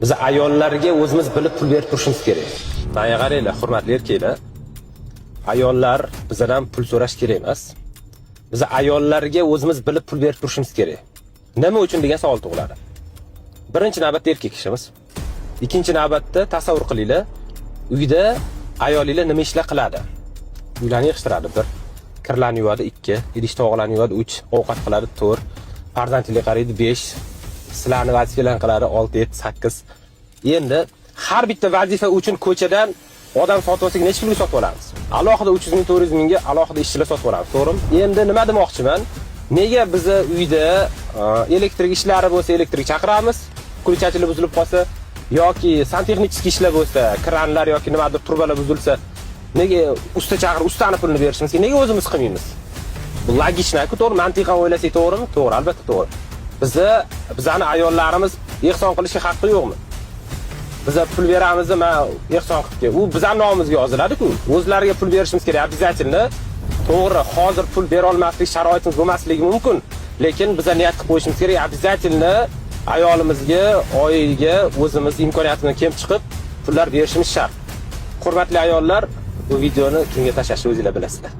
Biz ayollarga o'zimiz bilib pul berib turishimiz kerak. Mana qaranglar, hurmatli erkaklar. Ayollar bizdan pul so'rash kerak emas. Biz ayollarga o'zimiz bilib pul berib turishimiz kerak. Nima uchun degan savol tug'iladi. Birinchi navbatda erkak kishimiz. Ikkinchi navbatda tasavvur qilinglar, uyda ayolinglar nima ishlar qiladi? Uylarni yig'ishtiradi 1, kirlarni yuvadi 2, idish-tovoqlarni yuvadi 3, ovqat qiladi 4, farzandlarga qaraydi 5, sizlarni vazifalarni qiladi 6, 7, 8. Endi har bitta vazifa uchun ko'chadan odam sotib olsak necha pulga sotib olamiz? Alohida 300 ming, 400 mingga alohida ishchilar sotib olamiz, to'g'rimi? Endi nima demoqchiman? Nega biz uyda elektrik ishlari bo'lsa elektrik chaqiramiz, kulchachilar buzilib qolsa yoki santexnik ishlar bo'lsa, kranlar yoki nimadir turbalar buzilsa, nega usta chaqirib, ustani pulini berishimiz kerak? Nega o'zimiz qilmaymiz? Bu logichna-ku, to'g'ri, mantiqan o'ylasak to'g'rimi? To'g'ri, albatta to'g'ri. Bizani ayollarimiz ehson qilishga haqqi yo'qmi? Biz pul beramiz, men ehson qilibdi. U bizning nomimizga yoziladi-ku. O'zlariga pul berishimiz kerak, обязательно. To'g'ri, hozir pul bera olmaslik sharoitimiz bo'lmasligi mumkin, lekin biz niyat qilib qo'yishimiz kerak, обязательно ayolimizga oyiga o'zimiz imkoniyatimizni kelib chiqib pullar berishimiz shart. Hurmatli ayollar, bu videoni kimga tashlashni o'zingizlar bilasizlar.